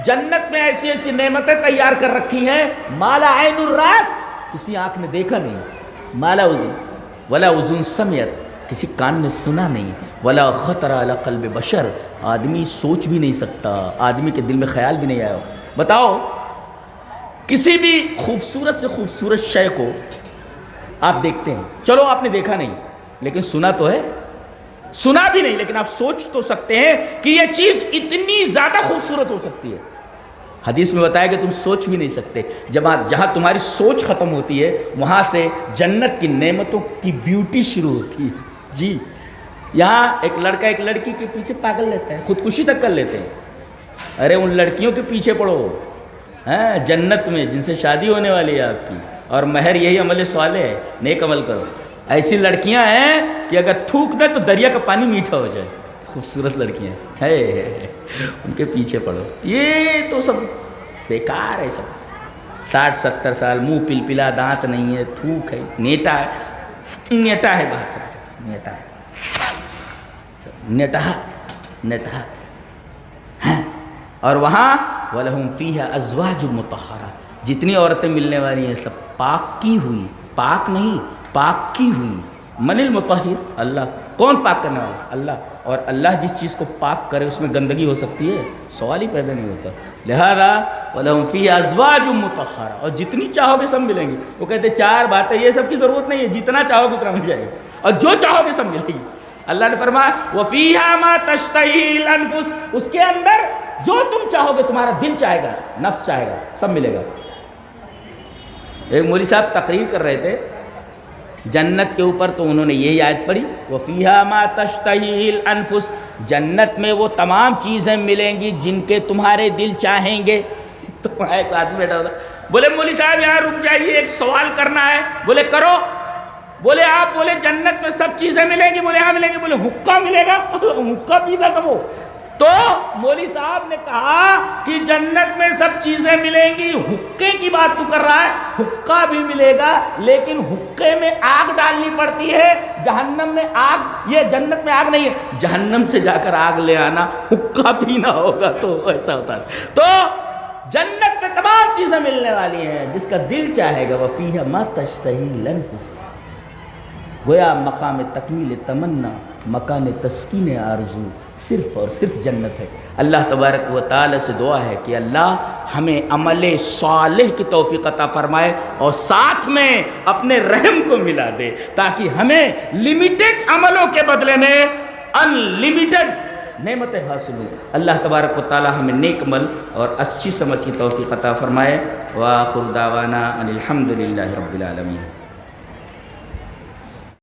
Speaker 1: جنت میں ایسی ایسی نعمتیں تیار کر رکھی ہیں ما لا عین رأت، کسی آنکھ نے دیکھا نہیں، ما لا اذن ولا اذن سمعت، کسی کان نے سنا نہیں، ولا خطر علی قلب بشر، آدمی سوچ بھی نہیں سکتا، آدمی کے دل میں خیال بھی نہیں آیا۔ بتاؤ کسی بھی خوبصورت سے خوبصورت شے کو آپ دیکھتے ہیں، چلو آپ نے دیکھا نہیں لیکن سنا تو ہے، سنا بھی نہیں لیکن آپ سوچ تو سکتے ہیں کہ یہ چیز اتنی زیادہ خوبصورت ہو سکتی ہے۔ حدیث میں بتایا کہ تم سوچ بھی نہیں سکتے، جہاں تمہاری سوچ ختم ہوتی ہے وہاں سے جنت کی نعمتوں کی بیوٹی شروع ہوتی ہے۔ جی، یہاں ایک لڑکا ایک لڑکی کے پیچھے پاگل لیتا ہے، خودکشی تک کر لیتے ہیں۔ ارے ان لڑکیوں کے پیچھے پڑو جنت میں جن سے شادی ہونے والی ہے آپ کی، اور مہر یہی عمل صالح ہے، نیک عمل کرو۔ ایسی لڑکیاں ہیں کہ اگر تھوک دے تو دریا کا پانی میٹھا ہو جائے، خوبصورت لڑکیاں ہے، ان کے پیچھے پڑو۔ یہ تو سب بیکار ہے، سب 60-70 سال، منہ پلپلا، دانت نہیں ہے، تھوک ہے، نیٹا ہے بات ہے، نیٹا ہے۔ اور وہاں وَلَهُمْ فِيهَا أَزْوَاجٌ مُطَهَّرَةٌ، جتنی عورتیں ملنے والی ہیں سب پاک کی ہوئی، پاک نہیں پاک کی ہوئی۔ من المطہر، اللہ۔ کون پاک کرنے والا؟ اللہ۔ اور اللہ جس چیز کو پاک کرے اس میں گندگی ہو سکتی ہے؟ سوال ہی پیدا نہیں ہوتا۔ لہذا وَلَهُمْ فِيهَا أَزْوَاجٌ مُطَهَّرَةٌ، اور جتنی چاہو گے سب ملیں گی۔ وہ کہتے 4 باتیں، یہ سب کی ضرورت نہیں ہے، جتنا چاہو گے اتنا مل جائے گا، اور جو چاہو گے سب ملے گی۔ اللہ نے فرمایا وَفِيهَا مَا تَشْتَهِي الْأَنفُسُ، اس کے اندر جو تم چاہو گے، تمہارا دل چاہے گا، نفس چاہے گا، سب ملے گا۔ ایک مولوی صاحب تقریر کر رہے تھے جنت کے اوپر، تو انہوں نے یہی آیت پڑھی وَفِيهَا مَا تَشْتَهِي الْأَنفُسُ، جنت میں وہ تمام چیزیں ملیں گی جن کے تمہارے دل چاہیں گے۔ تو وہاں ایک آدمی بیٹھا ہوتا، بولے مولوی صاحب یہاں رک جائیے، ایک سوال کرنا ہے۔ بولے کرو۔ بولے آپ بولے جنت میں سب چیزیں ملیں گی؟ بولے ہاں ملیں گی۔ بولے حقہ ملے گا؟ حقہ پیتا تھا وہ۔ تو مولوی صاحب نے کہا کہ جنت میں سب چیزیں ملیں گی، حقے کی بات تو کر رہا ہے، حقہ بھی ملے گا لیکن حقے میں آگ ڈالنی پڑتی ہے، جہنم میں آگ، یہ جنت میں آگ نہیں ہے، جہنم سے جا کر آگ لے آنا، حقہ پینا ہوگا، تو ایسا ہوتا ہے۔ تو جنت میں تمام چیزیں ملنے والی ہیں جس کا دل چاہے گا۔ وَفِيهَا مَا تَشْتَهِي الْأَنفُسُ، گویا مقام تکمیل تمنا، مکان تسکین آرزو صرف اور صرف جنت ہے۔ اللہ تبارک و تعالی سے دعا ہے کہ اللہ ہمیں عمل صالح کی توفیق عطا فرمائے اور ساتھ میں اپنے رحم کو ملا دے، تاکہ ہمیں لمیٹڈ عملوں کے بدلے میں ان لمیٹڈ نعمتیں حاصل ہوں۔ اللہ تبارک و تعالی ہمیں نیک عمل اور اچھی سمجھ کی توفیق عطا فرمائے۔ وآخر دعوانا ان الحمد للہ رب العالمین۔